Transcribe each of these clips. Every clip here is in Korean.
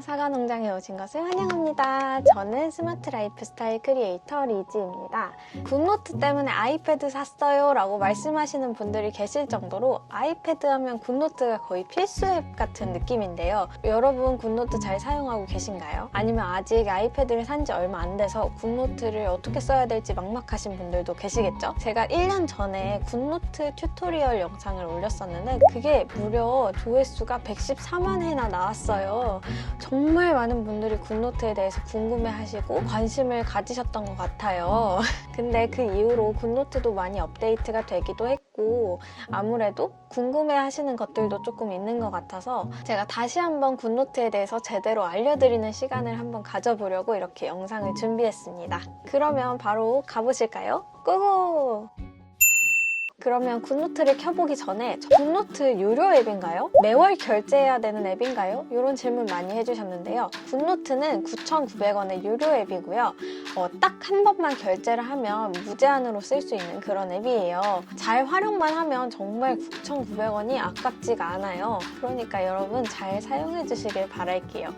사과농장에 오신 것을 환영합니다. 저는 스마트 라이프 스타일 크리에이터 리지입니다. 굿노트 때문에 아이패드 샀어요 라고 말씀하시는 분들이 계실 정도로 아이패드 하면 굿노트가 거의 필수 앱 같은 느낌인데요. 여러분 굿노트 잘 사용하고 계신가요? 아니면 아직 아이패드를 산 지 얼마 안 돼서 굿노트를 어떻게 써야 될지 막막하신 분들도 계시겠죠? 제가 1년 전에 굿노트 튜토리얼 영상을 올렸었는데 그게 무려 조회수가 114만 회나 나왔어요. 정말 많은 분들이 굿노트에 대해서 궁금해하시고 관심을 가지셨던 것 같아요. 근데 그 이후로 굿노트도 많이 업데이트가 되기도 했고 아무래도 궁금해하시는 것들도 조금 있는 것 같아서 제가 다시 한번 굿노트에 대해서 제대로 알려드리는 시간을 한번 가져보려고 이렇게 영상을 준비했습니다. 그러면 바로 가보실까요? 고고! 그러면 굿노트를 켜보기 전에 굿노트 유료 앱인가요? 매월 결제해야 되는 앱인가요? 이런 질문 많이 해주셨는데요. 굿노트는 9,900원의 유료 앱이고요. 딱 한 번만 결제를 하면 무제한으로 쓸 수 있는 그런 앱이에요. 잘 활용만 하면 정말 9,900원이 아깝지가 않아요. 그러니까 여러분 잘 사용해 주시길 바랄게요.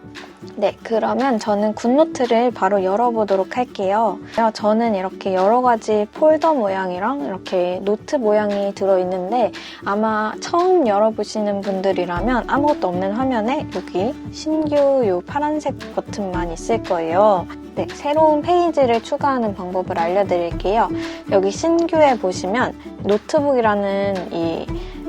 네, 그러면 저는 굿노트를 바로 열어보도록 할게요. 저는 이렇게 여러 가지 폴더 모양이랑 이렇게 노트 모양이 들어있는데 아마 처음 열어보시는 분들이라면 아무것도 없는 화면에 여기 신규 요 파란색 버튼만 있을 거예요. 네, 새로운 페이지를 추가하는 방법을 알려드릴게요. 여기 신규에 보시면 노트북이라는 이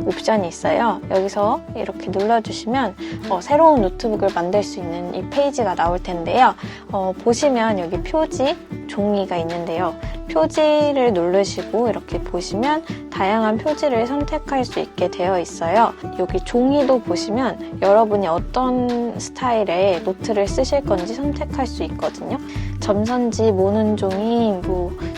옵션이 있어요. 여기서 이렇게 눌러주시면 새로운 노트북을 만들 수 있는 이 페이지가 나올 텐데요. 보시면 여기 표지, 종이가 있는데요. 표지를 누르시고 이렇게 보시면 다양한 표지를 선택할 수 있게 되어 있어요. 여기 종이도 보시면 여러분이 어떤 스타일의 노트를 쓰실 건지 선택할 수 있거든요. 점선지, 모는 종이,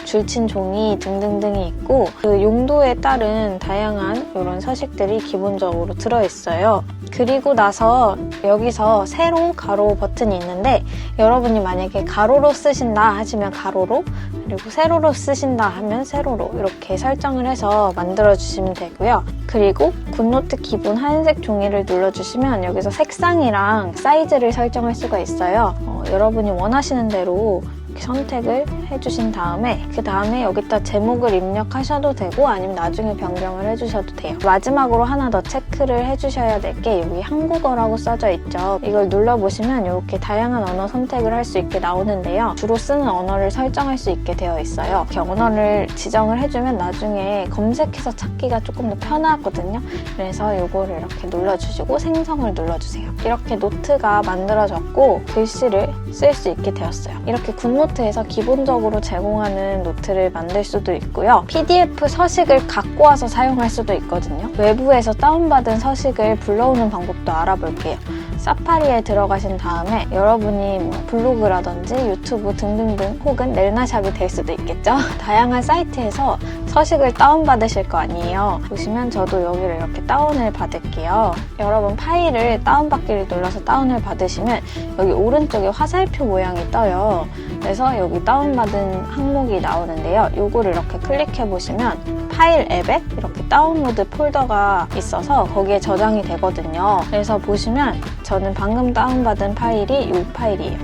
줄친 종이 등등등이 있고 그 용도에 따른 다양한 이런 서식들이 기본적으로 들어있어요. 그리고 나서 여기서 세로, 가로 버튼이 있는데 여러분이 만약에 가로로 쓰신다 하시면 가로로, 그리고 세로로 쓰신다 하면 세로로 이렇게 설정을 해서 만들어주시면 되고요. 그리고 굿노트 기본 하얀색 종이를 눌러주시면 여기서 색상이랑 사이즈를 설정할 수가 있어요. 여러분이 원하시는 대로 이렇게 선택을 해주신 다음에 그 다음에 여기다 제목을 입력하셔도 되고 아니면 나중에 변경을 해주셔도 돼요. 마지막으로 하나 더 체크를 해주셔야 될 게 여기 한국어라고 써져 있죠. 이걸 눌러보시면 이렇게 다양한 언어 선택을 할 수 있게 나오는데요. 주로 쓰는 언어를 설정할 수 있게 되어 있어요. 이렇게 언어를 지정을 해주면 나중에 검색해서 찾기가 조금 더 편하거든요. 그래서 이거를 이렇게 눌러주시고 생성을 눌러주세요. 이렇게 노트가 만들어졌고 글씨를 쓸 수 있게 되었어요. 이렇게 굿노트에서 기본적으로 제공하는 노트를 만들 수도 있고요. PDF 서식을 갖고 와서 사용할 수도 있거든요. 외부에서 다운받은 서식을 불러오는 방법도 알아볼게요. 사파리에 들어가신 다음에 여러분이 블로그라든지 유튜브 등등등 혹은 넬나샵이 될 수도 있겠죠? 다양한 사이트에서 서식을 다운받으실 거 아니에요. 보시면 저도 여기를 이렇게 다운을 받을게요. 여러분 파일을 다운받기를 눌러서 다운을 받으시면 여기 오른쪽에 화살표 모양이 떠요. 그래서 여기 다운받은 항목이 나오는데요. 요거를 이렇게 클릭해 보시면 파일 앱에 이렇게 다운로드 폴더가 있어서 거기에 저장이 되거든요. 그래서 보시면 저는 방금 다운받은 파일이 이 파일이에요.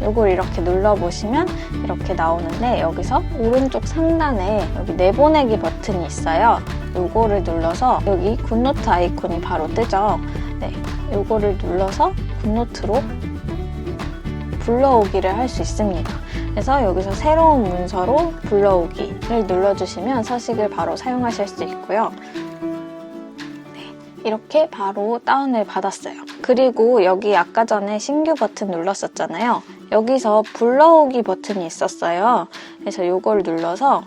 요걸 이렇게 눌러보시면 이렇게 나오는데 여기서 오른쪽 상단에 여기 내보내기 버튼이 있어요. 요거를 눌러서 여기 굿노트 아이콘이 바로 뜨죠. 네, 요거를 눌러서 굿노트로 불러오기를 할 수 있습니다. 그래서 여기서 새로운 문서로 불러오기를 눌러주시면 서식을 바로 사용하실 수 있고요. 이렇게 바로 다운을 받았어요. 그리고 여기 아까 전에 신규 버튼 눌렀었잖아요. 여기서 불러오기 버튼이 있었어요. 그래서 이걸 눌러서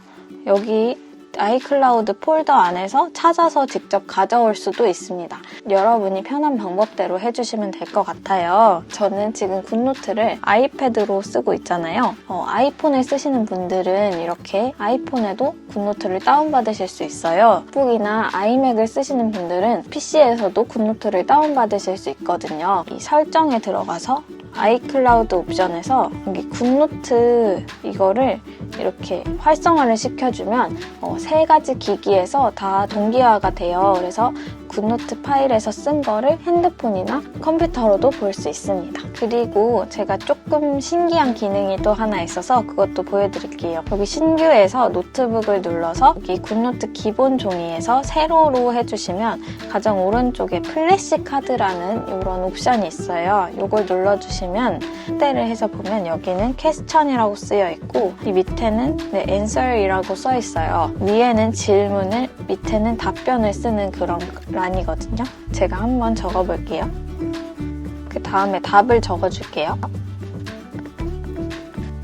여기 아이클라우드 폴더 안에서 찾아서 직접 가져올 수도 있습니다. 여러분이 편한 방법대로 해주시면 될 것 같아요. 저는 지금 굿노트를 아이패드로 쓰고 있잖아요. 아이폰을 쓰시는 분들은 이렇게 아이폰에도 굿노트를 다운받으실 수 있어요. 북이나 아이맥을 쓰시는 분들은 PC에서도 굿노트를 다운받으실 수 있거든요. 이 설정에 들어가서 아이클라우드 옵션에서 여기 굿노트 이거를 이렇게 활성화를 시켜주면 세 가지 기기에서 다 동기화가 돼요. 그래서 굿노트 파일에서 쓴 거를 핸드폰이나 컴퓨터로도 볼 수 있습니다. 그리고 제가 조금 신기한 기능이 또 하나 있어서 그것도 보여드릴게요. 여기 신규에서 노트북을 눌러서 여기 굿노트 기본 종이에서 세로로 해주시면 가장 오른쪽에 플래시 카드라는 이런 옵션이 있어요. 이걸 눌러주시면 확대를 해서 보면 여기는 퀘스천이라고 쓰여 있고 이 밑에는 answer이라고 써 있어요. 위에는 질문을, 밑에는 답변을 쓰는 그런 란이거든요. 제가 한번 적어볼게요. 그 다음에 답을 적어줄게요.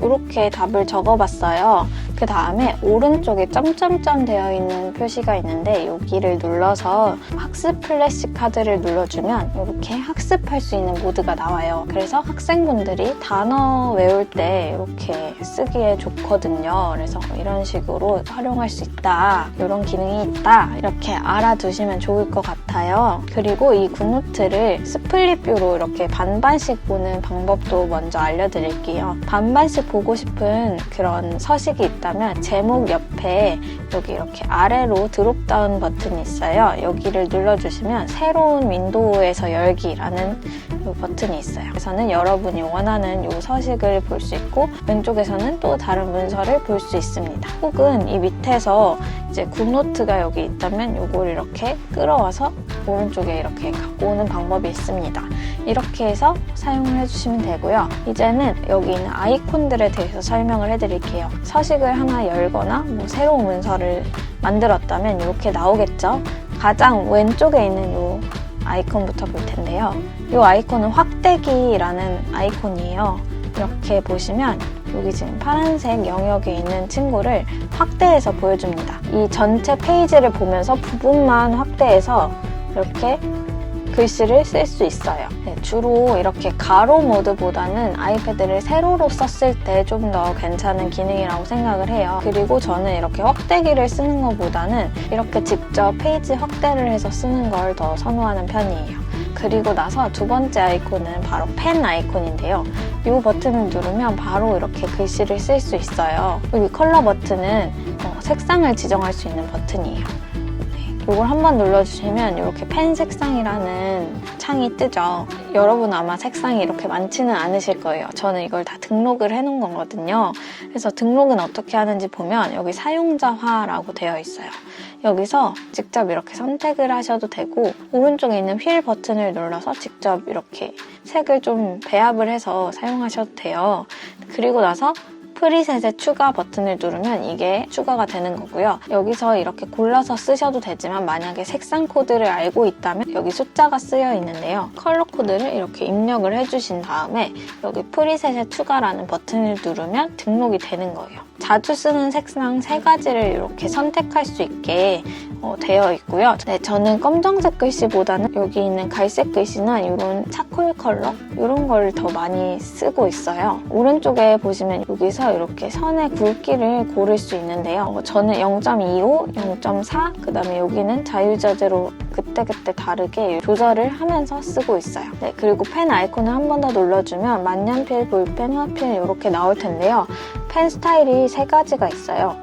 이렇게 답을 적어봤어요. 그 다음에 오른쪽에 점점점 되어 있는 표시가 있는데 여기를 눌러서 학습 플래시 카드를 눌러주면 이렇게 학습할 수 있는 모드가 나와요. 그래서 학생분들이 단어 외울 때 이렇게 쓰기에 좋거든요. 그래서 이런 식으로 활용할 수 있다, 이런 기능이 있다, 이렇게 알아두시면 좋을 것 같아요. 그리고 이 굿노트를 스플릿뷰로 이렇게 반반씩 보는 방법도 먼저 알려드릴게요. 반반씩 보고 싶은 그런 서식이 있다면 제목 옆에 여기 이렇게 아래로 드롭다운 버튼이 있어요. 여기를 눌러주시면 새로운 윈도우에서 열기라는 이 버튼이 있어요. 여기서는 여러분이 원하는 이 서식을 볼 수 있고 왼쪽에서는 또 다른 문서를 볼 수 있습니다. 혹은 이 밑에서 이제 굿노트가 여기 있다면 이걸 이렇게 끌어와서 오른쪽에 이렇게 갖고 오는 방법이 있습니다. 이렇게 해서 사용을 해주시면 되고요. 이제는 여기 있는 아이콘들에 대해서 설명을 해드릴게요. 서식을 하나 열거나 새로운 문서를 만들었다면 이렇게 나오겠죠. 가장 왼쪽에 있는 이 아이콘부터 볼 텐데요. 이 아이콘은 확대기라는 아이콘이에요. 이렇게 보시면 여기 지금 파란색 영역에 있는 친구를 확대해서 보여줍니다. 이 전체 페이지를 보면서 부분만 확대해서 이렇게 글씨를 쓸 수 있어요. 주로 이렇게 가로 모드보다는 아이패드를 세로로 썼을 때 좀 더 괜찮은 기능이라고 생각을 해요. 그리고 저는 이렇게 확대기를 쓰는 것보다는 이렇게 직접 페이지 확대를 해서 쓰는 걸 더 선호하는 편이에요. 그리고 나서 두 번째 아이콘은 바로 펜 아이콘인데요. 이 버튼을 누르면 바로 이렇게 글씨를 쓸 수 있어요. 여기 컬러 버튼은 색상을 지정할 수 있는 버튼이에요. 이걸 한번 눌러주시면 이렇게 펜 색상이라는 창이 뜨죠. 여러분 아마 색상이 이렇게 많지는 않으실 거예요. 저는 이걸 다 등록을 해놓은 거거든요. 그래서 등록은 어떻게 하는지 보면 여기 사용자화라고 되어 있어요. 여기서 직접 이렇게 선택을 하셔도 되고 오른쪽에 있는 휠 버튼을 눌러서 직접 이렇게 색을 좀 배합을 해서 사용하셔도 돼요. 그리고 나서 프리셋의 추가 버튼을 누르면 이게 추가가 되는 거고요. 여기서 이렇게 골라서 쓰셔도 되지만 만약에 색상 코드를 알고 있다면 여기 숫자가 쓰여 있는데요. 컬러 코드를 이렇게 입력을 해주신 다음에 여기 프리셋의 추가라는 버튼을 누르면 등록이 되는 거예요. 자주 쓰는 색상 3가지를 이렇게 선택할 수 있게 되어 있고요. 네, 저는 검정색 글씨보다는 여기 있는 갈색 글씨나 이런 차콜 컬러 이런 걸 더 많이 쓰고 있어요. 오른쪽에 보시면 여기서 이렇게 선의 굵기를 고를 수 있는데요. 저는 0.25, 0.4, 그 다음에 여기는 자유자재로 그때그때 다르게 조절을 하면서 쓰고 있어요. 네, 그리고 펜 아이콘을 한 번 더 눌러주면 만년필, 볼펜, 화필 이렇게 나올 텐데요. 펜 스타일이 3가지가 있어요.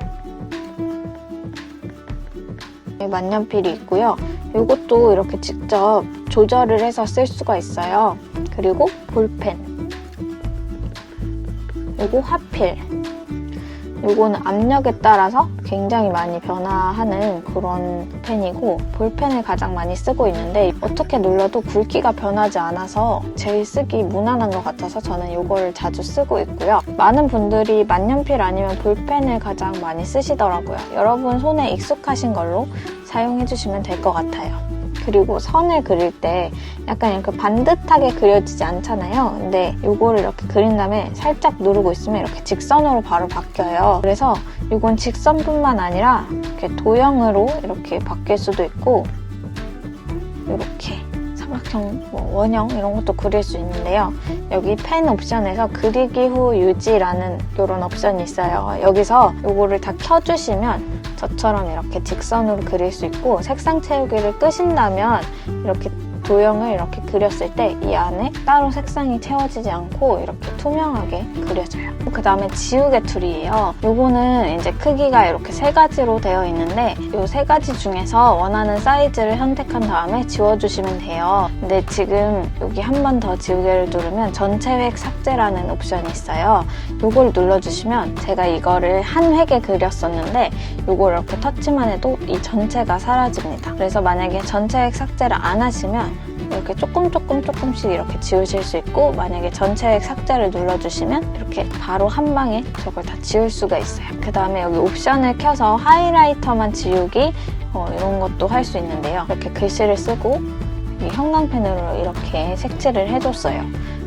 만년필이 있고요. 이것도 이렇게 직접 조절을 해서 쓸 수가 있어요. 그리고 볼펜, 그리고 화필. 이거는 압력에 따라서 굉장히 많이 변화하는 그런 펜이고 볼펜을 가장 많이 쓰고 있는데 어떻게 눌러도 굵기가 변하지 않아서 제일 쓰기 무난한 것 같아서 저는 이거를 자주 쓰고 있고요. 많은 분들이 만년필 아니면 볼펜을 가장 많이 쓰시더라고요. 여러분 손에 익숙하신 걸로 사용해주시면 될 것 같아요. 그리고 선을 그릴 때 약간 이렇게 반듯하게 그려지지 않잖아요. 근데 이거를 이렇게 그린 다음에 살짝 누르고 있으면 이렇게 직선으로 바로 바뀌어요. 그래서 이건 직선뿐만 아니라 이렇게 도형으로 이렇게 바뀔 수도 있고 이렇게 삼각형, 원형 이런 것도 그릴 수 있는데요. 여기 펜 옵션에서 그리기 후 유지라는 이런 옵션이 있어요. 여기서 이거를 다 켜주시면 저처럼 이렇게 직선으로 그릴 수 있고 색상 채우기를 끄신다면 이렇게 도형을 이렇게 그렸을 때 이 안에 따로 색상이 채워지지 않고 이렇게 투명하게 그려져요. 그 다음에 지우개 툴이에요. 요거는 이제 크기가 이렇게 3가지로 되어 있는데 이 3가지 중에서 원하는 사이즈를 선택한 다음에 지워주시면 돼요. 근데 지금 여기 한 번 더 지우개를 누르면 전체 획 삭제라는 옵션이 있어요. 요걸 눌러주시면 제가 이거를 한 획에 그렸었는데 요걸 이렇게 터치만 해도 이 전체가 사라집니다. 그래서 만약에 전체 획 삭제를 안 하시면 이렇게 조금씩 이렇게 지우실 수 있고, 만약에 전체 획 삭제를 눌러주시면 이렇게 바로 한 방에 저걸 다 지울 수가 있어요. 그 다음에 여기 옵션을 켜서 하이라이터만 지우기 이런 것도 할 수 있는데요. 이렇게 글씨를 쓰고 이 형광펜으로 이렇게 색칠을 해줬어요.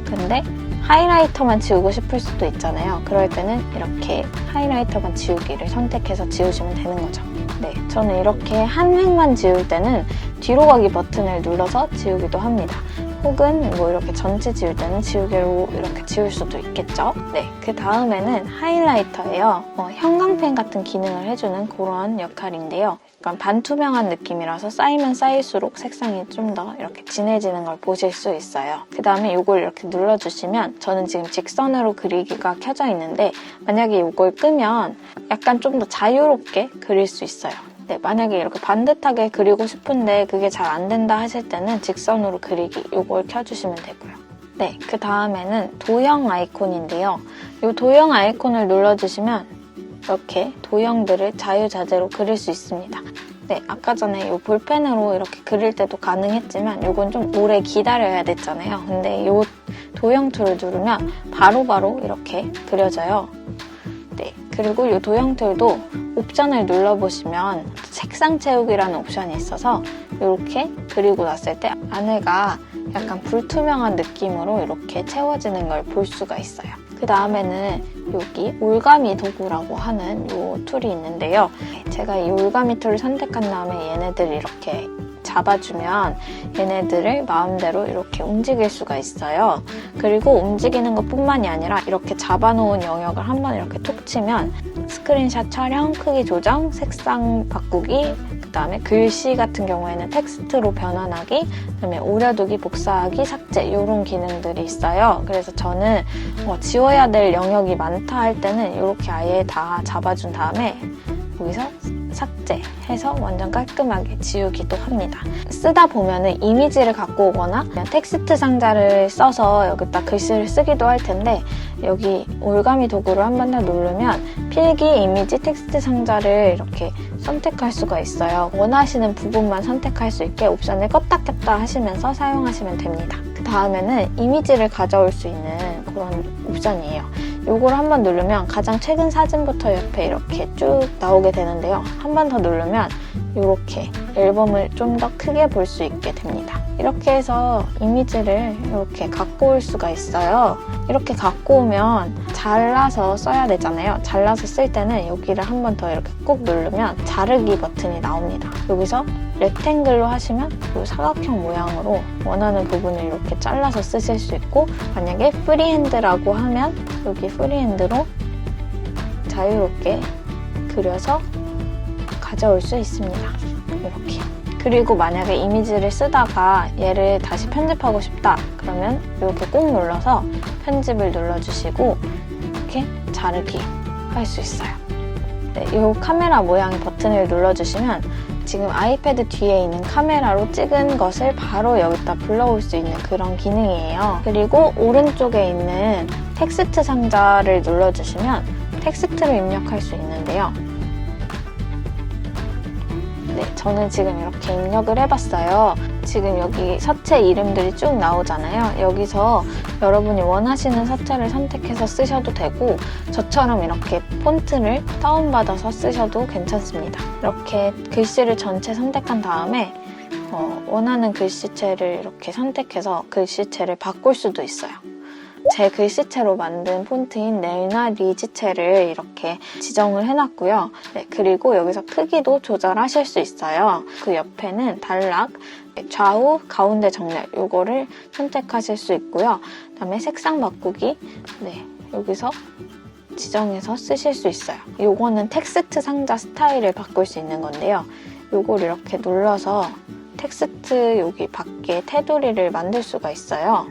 근데 하이라이터만 지우고 싶을 수도 있잖아요. 그럴 때는 이렇게 하이라이터만 지우기를 선택해서 지우시면 되는 거죠. 네, 저는 이렇게 한 획만 지울 때는 뒤로 가기 버튼을 눌러서 지우기도 합니다. 혹은 뭐 이렇게 전체 지울 때는 지우개로 이렇게 지울 수도 있겠죠. 네, 그 다음에는 하이라이터예요. 형광펜 같은 기능을 해주는 그런 역할인데요. 약간 반투명한 느낌이라서 쌓이면 쌓일수록 색상이 좀 더 이렇게 진해지는 걸 보실 수 있어요. 그 다음에 이걸 이렇게 눌러주시면, 저는 지금 직선으로 그리기가 켜져 있는데 만약에 이걸 끄면 약간 좀 더 자유롭게 그릴 수 있어요. 네, 만약에 이렇게 반듯하게 그리고 싶은데 그게 잘 안 된다 하실 때는 직선으로 그리기 이걸 켜주시면 되고요. 네, 그 다음에는 도형 아이콘인데요. 이 도형 아이콘을 눌러주시면 이렇게 도형들을 자유자재로 그릴 수 있습니다. 네, 아까 전에 이 볼펜으로 이렇게 그릴 때도 가능했지만 이건 좀 오래 기다려야 됐잖아요. 근데 이 도형 툴을 누르면 바로바로 이렇게 그려져요. 네, 그리고 이 도형 툴도 옵션을 눌러보시면 색상 채우기라는 옵션이 있어서 이렇게 그리고 났을 때 안에가 약간 불투명한 느낌으로 이렇게 채워지는 걸 볼 수가 있어요. 그 다음에는 여기 올가미 도구라고 하는 이 툴이 있는데요. 제가 이 올가미 툴을 선택한 다음에 얘네들을 이렇게 잡아주면 얘네들을 마음대로 이렇게 움직일 수가 있어요. 그리고 움직이는 것뿐만이 아니라 이렇게 잡아놓은 영역을 한번 이렇게 톡 치면 스크린샷 촬영, 크기 조정, 색상 바꾸기, 그 다음에 글씨 같은 경우에는 텍스트로 변환하기, 그 다음에 오려두기, 복사하기, 삭제 이런 기능들이 있어요. 그래서 저는 지워야 될 영역이 많다 할 때는 이렇게 아예 다 잡아준 다음에 여기서 삭제해서 완전 깔끔하게 지우기도 합니다. 쓰다 보면은 이미지를 갖고 오거나 그냥 텍스트 상자를 써서 여기다 글씨를 쓰기도 할 텐데, 여기 올가미 도구를 한 번 더 누르면 필기, 이미지, 텍스트 상자를 이렇게 선택할 수가 있어요. 원하시는 부분만 선택할 수 있게 옵션을 껐다 켰다 하시면서 사용하시면 됩니다. 그 다음에는 이미지를 가져올 수 있는 그런 옵션이에요. 요걸 한번 누르면 가장 최근 사진부터 옆에 이렇게 쭉 나오게 되는데요. 한 번 더 누르면 이렇게 앨범을 좀 더 크게 볼 수 있게 됩니다. 이렇게 해서 이미지를 이렇게 갖고 올 수가 있어요. 이렇게 갖고 오면 잘라서 써야 되잖아요. 잘라서 쓸 때는 여기를 한 번 더 이렇게 꾹 누르면 자르기 버튼이 나옵니다. 여기서 렉탱글로 하시면 이 사각형 모양으로 원하는 부분을 이렇게 잘라서 쓰실 수 있고, 만약에 프리핸드라고 하면 여기 프리핸드로 자유롭게 그려서 가져올 수 있습니다. 이렇게. 그리고 만약에 이미지를 쓰다가 얘를 다시 편집하고 싶다 그러면 이렇게 꾹 눌러서 편집을 눌러주시고 이렇게 자르기 할 수 있어요. 네, 이 카메라 모양의 버튼을 눌러주시면 지금 아이패드 뒤에 있는 카메라로 찍은 것을 바로 여기다 불러올 수 있는 그런 기능이에요. 그리고 오른쪽에 있는 텍스트 상자를 눌러주시면 텍스트를 입력할 수 있는데요. 네, 저는 지금 이렇게 입력을 해봤어요. 지금 여기 서체 이름들이 쭉 나오잖아요. 여기서 여러분이 원하시는 서체를 선택해서 쓰셔도 되고, 저처럼 이렇게 폰트를 다운받아서 쓰셔도 괜찮습니다. 이렇게 글씨를 전체 선택한 다음에 원하는 글씨체를 이렇게 선택해서 글씨체를 바꿀 수도 있어요. 제 글씨체로 만든 폰트인 넬나 리지체를 이렇게 지정을 해놨고요. 네, 그리고 여기서 크기도 조절하실 수 있어요. 그 옆에는 단락, 좌우, 가운데 정렬 이거를 선택하실 수 있고요. 그다음에 색상 바꾸기, 네, 여기서 지정해서 쓰실 수 있어요. 요거는 텍스트 상자 스타일을 바꿀 수 있는 건데요. 요걸 이렇게 눌러서 텍스트 여기 밖에 테두리를 만들 수가 있어요.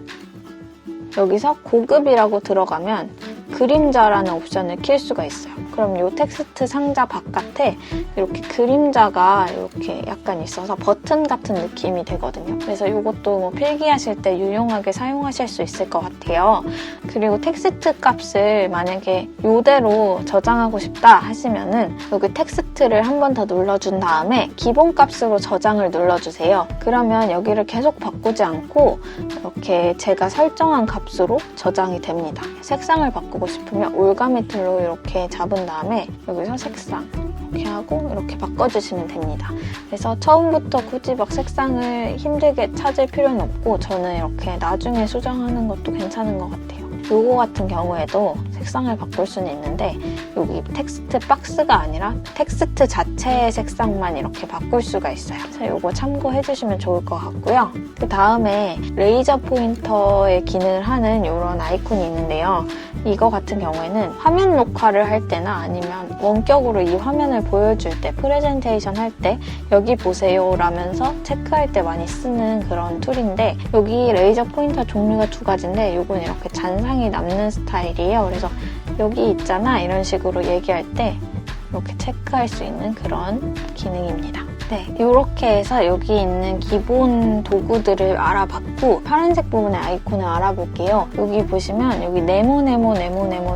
여기서 고급이라고 들어가면 그림자라는 옵션을 킬 수가 있어요. 그럼 이 텍스트 상자 바깥에 이렇게 그림자가 이렇게 약간 있어서 버튼 같은 느낌이 되거든요. 그래서 이것도 뭐 필기하실 때 유용하게 사용하실 수 있을 것 같아요. 그리고 텍스트 값을 만약에 이대로 저장하고 싶다 하시면은 여기 텍스트를 한 번 더 눌러준 다음에 기본 값으로 저장을 눌러주세요. 그러면 여기를 계속 바꾸지 않고 이렇게 제가 설정한 값으로 저장이 됩니다. 색상을 바꾸고 싶으면 올가미 툴로 이렇게 잡은 다음에 여기서 색상 이렇게 하고 이렇게 바꿔주시면 됩니다. 그래서 처음부터 굳이 막 색상을 힘들게 찾을 필요는 없고 저는 이렇게 나중에 수정하는 것도 괜찮은 것 같아요. 요거 같은 경우에도 색상을 바꿀 수는 있는데 여기 텍스트 박스가 아니라 텍스트 자체의 색상만 이렇게 바꿀 수가 있어요. 그래서 요거 참고해 주시면 좋을 것 같고요. 그 다음에 레이저 포인터의 기능을 하는 이런 아이콘이 있는데요. 이거 같은 경우에는 화면 녹화를 할 때나 아니면 원격으로 이 화면을 보여줄 때 프레젠테이션 할 때 여기 보세요 라면서 체크할 때 많이 쓰는 그런 툴인데 여기 레이저 포인터 종류가 두 가지인데 요건 이렇게 잔상이 남는 스타일이에요. 그래서 여기 있잖아 이런 식으로 얘기할 때 이렇게 체크할 수 있는 그런 기능입니다. 네, 이렇게 해서 여기 있는 기본 도구들을 알아봤고 파란색 부분의 아이콘을 알아볼게요. 여기 보시면 여기 네모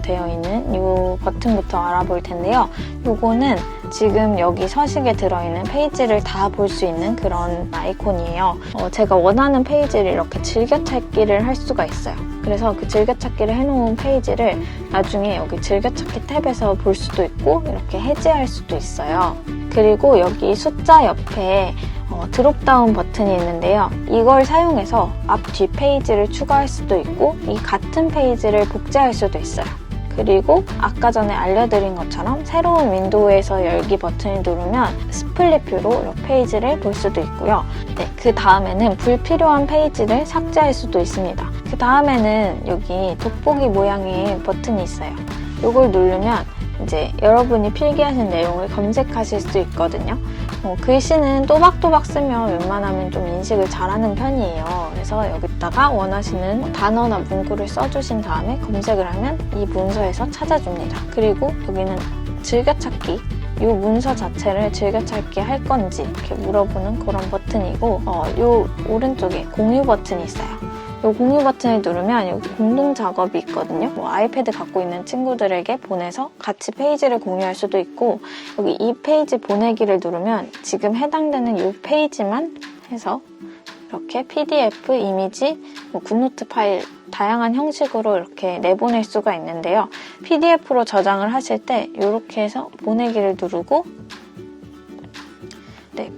되어 있는 이 버튼부터 알아볼 텐데요. 요거는 지금 여기 서식에 들어있는 페이지를 다 볼 수 있는 그런 아이콘이에요. 제가 원하는 페이지를 이렇게 즐겨찾기를 할 수가 있어요. 그래서 그 즐겨찾기를 해놓은 페이지를 나중에 여기 즐겨찾기 탭에서 볼 수도 있고 이렇게 해제할 수도 있어요. 그리고 여기 숫자 옆에 드롭다운 버튼이 있는데요. 이걸 사용해서 앞, 뒤 페이지를 추가할 수도 있고 이 같은 페이지를 복제할 수도 있어요. 그리고 아까 전에 알려드린 것처럼 새로운 윈도우에서 열기 버튼을 누르면 스플릿 뷰로 이 페이지를 볼 수도 있고요. 네, 그 다음에는 불필요한 페이지를 삭제할 수도 있습니다. 그 다음에는 여기 돋보기 모양의 버튼이 있어요. 이걸 누르면 이제 여러분이 필기하신 내용을 검색하실 수 있거든요. 글씨는 또박또박 쓰면 웬만하면 좀 인식을 잘하는 편이에요. 그래서 여기다가 원하시는 단어나 문구를 써주신 다음에 검색을 하면 이 문서에서 찾아줍니다. 그리고 여기는 즐겨찾기, 이 문서 자체를 즐겨찾기 할 건지 이렇게 물어보는 그런 버튼이고 이 오른쪽에 공유 버튼이 있어요. 이 공유 버튼을 누르면 여기 공동 작업이 있거든요. 아이패드 갖고 있는 친구들에게 보내서 같이 페이지를 공유할 수도 있고 여기 이 페이지 보내기를 누르면 지금 해당되는 이 페이지만 해서 이렇게 PDF, 이미지, 굿노트 파일 다양한 형식으로 이렇게 내보낼 수가 있는데요. PDF로 저장을 하실 때 이렇게 해서 보내기를 누르고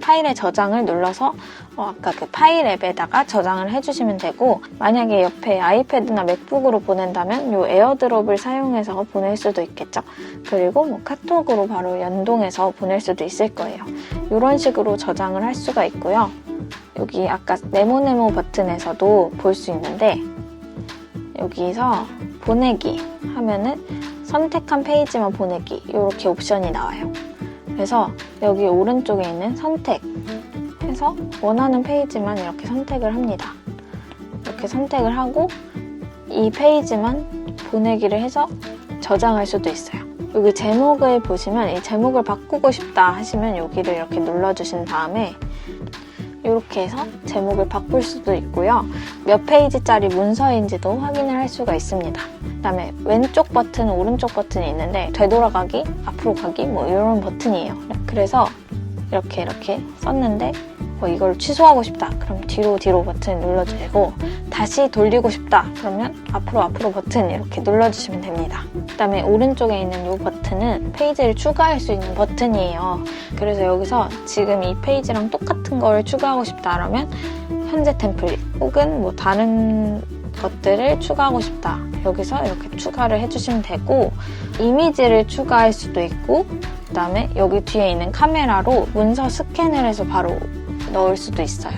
파일의 저장을 눌러서 아까 그 파일 앱에다가 저장을 해주시면 되고 만약에 옆에 아이패드나 맥북으로 보낸다면 이 에어드롭을 사용해서 보낼 수도 있겠죠. 그리고 카톡으로 바로 연동해서 보낼 수도 있을 거예요. 이런 식으로 저장을 할 수가 있고요. 여기 아까 네모 버튼에서도 볼 수 있는데 여기서 보내기 하면은 선택한 페이지만 보내기 이렇게 옵션이 나와요. 그래서 여기 오른쪽에 있는 선택해서 원하는 페이지만 이렇게 선택을 합니다. 이렇게 선택을 하고 이 페이지만 보내기를 해서 저장할 수도 있어요. 여기 제목을 보시면 이 제목을 바꾸고 싶다 하시면 여기를 이렇게 눌러주신 다음에 이렇게 해서 제목을 바꿀 수도 있고요. 몇 페이지짜리 문서인지도 확인을 할 수가 있습니다. 그다음에 왼쪽 버튼, 오른쪽 버튼이 있는데 되돌아가기, 앞으로 가기 뭐 이런 버튼이에요. 그래서 이렇게 썼는데 이걸 취소하고 싶다. 그럼 뒤로 버튼 눌러주시고 다시 돌리고 싶다. 그러면 앞으로 버튼 이렇게 눌러주시면 됩니다. 그다음에 오른쪽에 있는 이 버튼은 페이지를 추가할 수 있는 버튼이에요. 그래서 여기서 지금 이 페이지랑 똑같은 걸 추가하고 싶다 그러면 현재 템플릿 혹은 뭐 다른 것들을 추가하고 싶다. 여기서 이렇게 추가를 해주시면 되고 이미지를 추가할 수도 있고 그다음에 여기 뒤에 있는 카메라로 문서 스캔을 해서 바로 넣을 수도 있어요.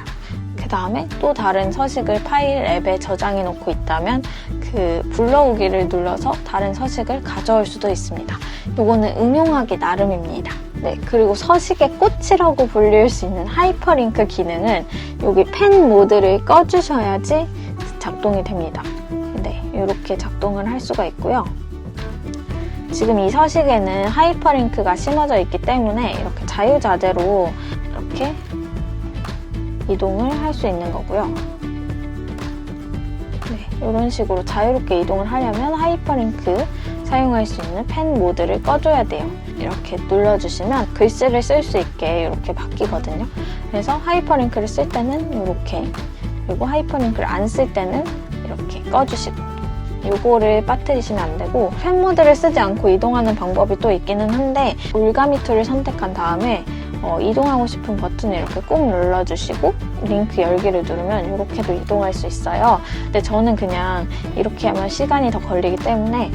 그 다음에 또 다른 서식을 파일 앱에 저장해 놓고 있다면 그 불러오기를 눌러서 다른 서식을 가져올 수도 있습니다. 이거는 응용하기 나름입니다. 네, 그리고 서식의 꽃이라고 불릴 수 있는 하이퍼링크 기능은 여기 펜 모드를 꺼주셔야지 작동이 됩니다. 네, 이렇게 작동을 할 수가 있고요. 지금 이 서식에는 하이퍼링크가 심어져 있기 때문에 이렇게 자유자재로 이렇게 이동을 할 수 있는 거고요. 네, 이런 식으로 자유롭게 이동을 하려면 하이퍼링크 사용할 수 있는 펜 모드를 꺼줘야 돼요. 이렇게 눌러주시면 글씨를 쓸 수 있게 이렇게 바뀌거든요. 그래서 하이퍼링크를 쓸 때는 이렇게, 그리고 하이퍼링크를 안 쓸 때는 이렇게 꺼주시고, 요거를 빠뜨리시면 안 되고, 펜 모드를 쓰지 않고 이동하는 방법이 또 있기는 한데 올가미 툴을 선택한 다음에 이동하고 싶은 버튼을 이렇게 꾹 눌러주시고 링크 열기를 누르면 이렇게도 이동할 수 있어요. 근데 저는 그냥 이렇게 하면 시간이 더 걸리기 때문에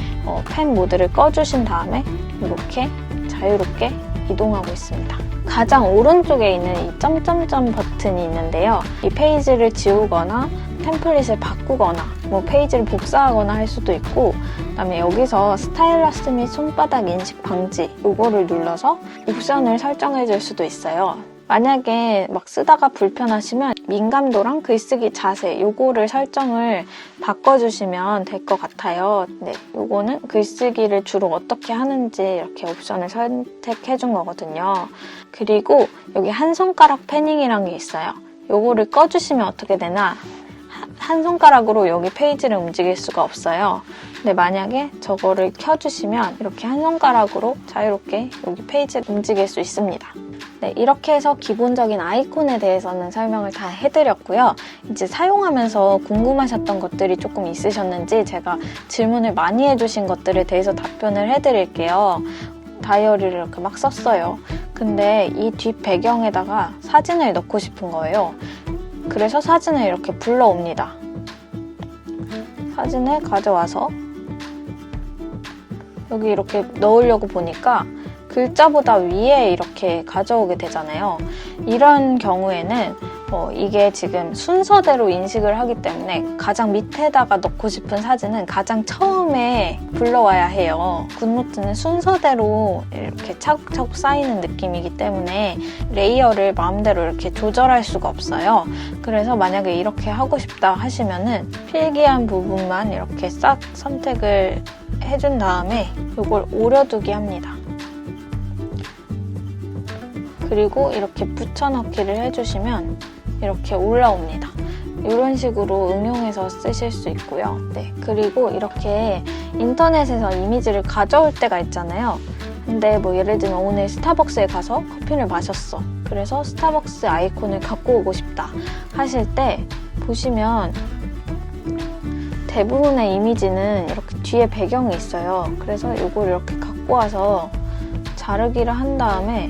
펜 모드를 꺼주신 다음에 이렇게 자유롭게 이동하고 있습니다. 가장 오른쪽에 있는 이 점점점 버튼이 있는데요. 이 페이지를 지우거나 템플릿을 바꾸거나 뭐 페이지를 복사하거나 할 수도 있고, 그다음에 여기서 스타일러스 및 손바닥 인식 방지 이거를 눌러서 옵션을 설정해 줄 수도 있어요. 만약에 막 쓰다가 불편하시면 민감도랑 글쓰기 자세 요거를 설정을 바꿔주시면 될 것 같아요. 네, 요거는 글쓰기를 주로 어떻게 하는지 이렇게 옵션을 선택해 준 거거든요. 그리고 여기 한 손가락 패닝이라는 게 있어요. 요거를 꺼주시면 어떻게 되나, 한 손가락으로 여기 페이지를 움직일 수가 없어요. 근데 만약에 저거를 켜주시면 이렇게 한 손가락으로 자유롭게 여기 페이지를 움직일 수 있습니다. 네, 이렇게 해서 기본적인 아이콘에 대해서는 설명을 다 해드렸고요. 이제 사용하면서 궁금하셨던 것들이 조금 있으셨는지 제가 질문을 많이 해주신 것들에 대해서 답변을 해드릴게요. 다이어리를 이렇게 막 썼어요. 근데 이 뒷 배경에다가 사진을 넣고 싶은 거예요. 그래서 사진을 이렇게 불러옵니다. 사진을 가져와서 여기 이렇게 넣으려고 보니까 글자보다 위에 이렇게 가져오게 되잖아요. 이런 경우에는 이게 지금 순서대로 인식을 하기 때문에 가장 밑에다가 넣고 싶은 사진은 가장 처음에 불러와야 해요. 굿노트는 순서대로 이렇게 차곡차곡 쌓이는 느낌이기 때문에 레이어를 마음대로 이렇게 조절할 수가 없어요. 그래서 만약에 이렇게 하고 싶다 하시면은 필기한 부분만 이렇게 싹 선택을 해준 다음에 이걸 오려두기 합니다. 그리고 이렇게 붙여넣기를 해주시면 이렇게 올라옵니다. 이런 식으로 응용해서 쓰실 수 있고요. 네, 그리고 이렇게 인터넷에서 이미지를 가져올 때가 있잖아요. 근데 뭐 예를 들면 오늘 스타벅스에 가서 커피를 마셨어. 그래서 스타벅스 아이콘을 갖고 오고 싶다 하실 때 보시면 대부분의 이미지는 이렇게 뒤에 배경이 있어요. 그래서 이걸 이렇게 갖고 와서 자르기를 한 다음에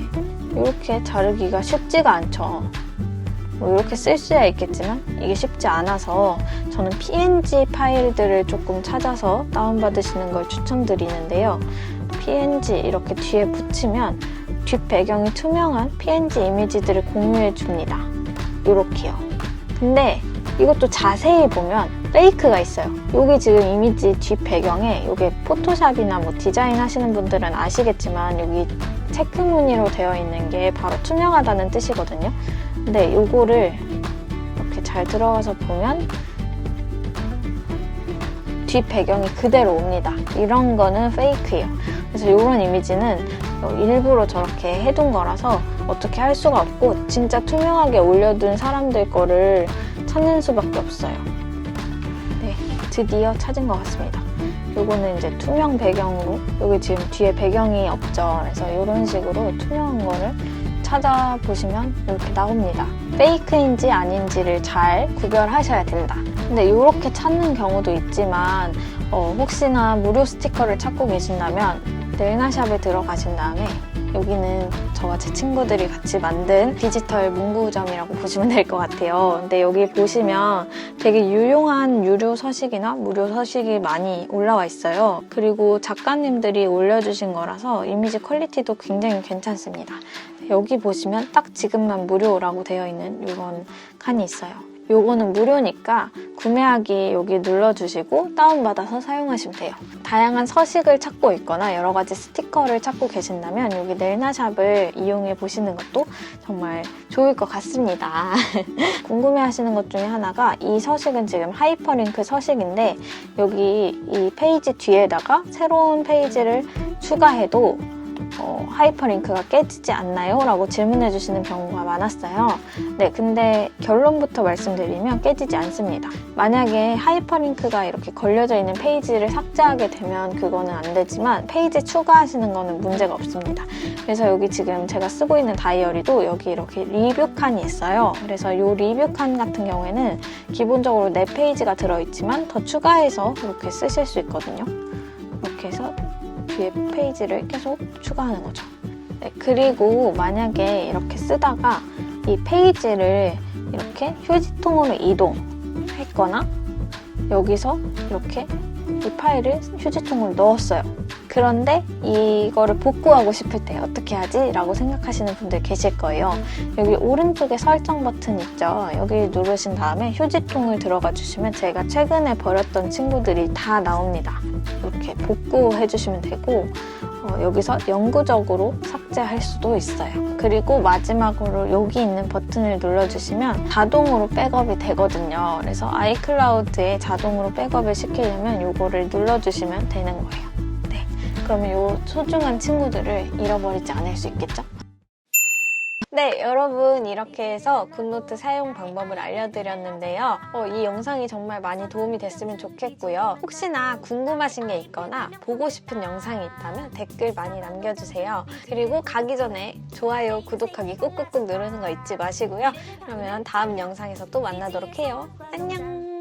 이렇게 자르기가 쉽지가 않죠. 뭐 이렇게 쓸 수야 있겠지만 이게 쉽지 않아서 저는 PNG 파일들을 조금 찾아서 다운받으시는 걸 추천드리는데요. PNG 이렇게 뒤에 붙이면 뒷 배경이 투명한 PNG 이미지들을 공유해 줍니다. 이렇게요. 근데 이것도 자세히 보면 페이크가 있어요. 여기 지금 이미지 뒷 배경에 이게 포토샵이나 뭐 디자인 하시는 분들은 아시겠지만 여기 체크무늬로 되어 있는 게 바로 투명하다는 뜻이거든요. 근데 요거를 이렇게 잘 들어가서 보면 뒷 배경이 그대로 옵니다. 이런 거는 페이크예요. 그래서 이런 이미지는 일부러 저렇게 해둔 거라서 어떻게 할 수가 없고 진짜 투명하게 올려둔 사람들 거를 찾는 수밖에 없어요. 네, 드디어 찾은 것 같습니다. 요거는 이제 투명 배경으로, 여기 지금 뒤에 배경이 없죠. 그래서 이런 식으로 투명한 거를 찾아보시면 이렇게 나옵니다. 페이크인지 아닌지를 잘 구별하셔야 된다. 근데 이렇게 찾는 경우도 있지만 혹시나 무료 스티커를 찾고 계신다면 넬나샵에 들어가신 다음에 여기는 저와 제 친구들이 같이 만든 디지털 문구점이라고 보시면 될 것 같아요. 근데 여기 보시면 되게 유용한 유료 서식이나 무료 서식이 많이 올라와 있어요. 그리고 작가님들이 올려주신 거라서 이미지 퀄리티도 굉장히 괜찮습니다. 여기 보시면 딱 지금만 무료라고 되어 있는 이런 칸이 있어요. 요거는 무료니까 구매하기 여기 눌러주시고 다운받아서 사용하시면 돼요. 다양한 서식을 찾고 있거나 여러 가지 스티커를 찾고 계신다면 여기 넬나샵을 이용해 보시는 것도 정말 좋을 것 같습니다. 궁금해하시는 것 중에 하나가 이 서식은 지금 하이퍼링크 서식인데 여기 이 페이지 뒤에다가 새로운 페이지를 추가해도 하이퍼링크가 깨지지 않나요? 라고 질문해 주시는 경우가 많았어요. 네, 근데 결론부터 말씀드리면 깨지지 않습니다. 만약에 하이퍼링크가 이렇게 걸려져 있는 페이지를 삭제하게 되면 그거는 안 되지만 페이지 추가하시는 거는 문제가 없습니다. 그래서 여기 지금 제가 쓰고 있는 다이어리도 여기 이렇게 리뷰 칸이 있어요. 그래서 이 리뷰 칸 같은 경우에는 기본적으로 4페이지가 들어있지만 더 추가해서 이렇게 쓰실 수 있거든요. 이렇게 해서 뒤에 페이지를 계속 추가하는 거죠. 네, 그리고 만약에 이렇게 쓰다가 이 페이지를 이렇게 휴지통으로 이동했거나 여기서 이렇게 이 파일을 휴지통으로 넣었어요. 그런데 이거를 복구하고 싶을 때 어떻게 하지? 라고 생각하시는 분들 계실 거예요. 여기 오른쪽에 설정 버튼 있죠? 여기 누르신 다음에 휴지통을 들어가 주시면 제가 최근에 버렸던 친구들이 다 나옵니다. 이렇게 복구해 주시면 되고 여기서 영구적으로 삭제할 수도 있어요. 그리고 마지막으로 여기 있는 버튼을 눌러주시면 자동으로 백업이 되거든요. 그래서 아이클라우드에 자동으로 백업을 시키려면 이거를 눌러주시면 되는 거예요. 네, 그러면 이 소중한 친구들을 잃어버리지 않을 수 있겠죠? 네, 여러분 이렇게 해서 굿노트 사용 방법을 알려드렸는데요. 이 영상이 정말 많이 도움이 됐으면 좋겠고요. 혹시나 궁금하신 게 있거나 보고 싶은 영상이 있다면 댓글 많이 남겨주세요. 그리고 가기 전에 좋아요, 구독하기 꾹꾹꾹 누르는 거 잊지 마시고요. 그러면 다음 영상에서 또 만나도록 해요. 안녕!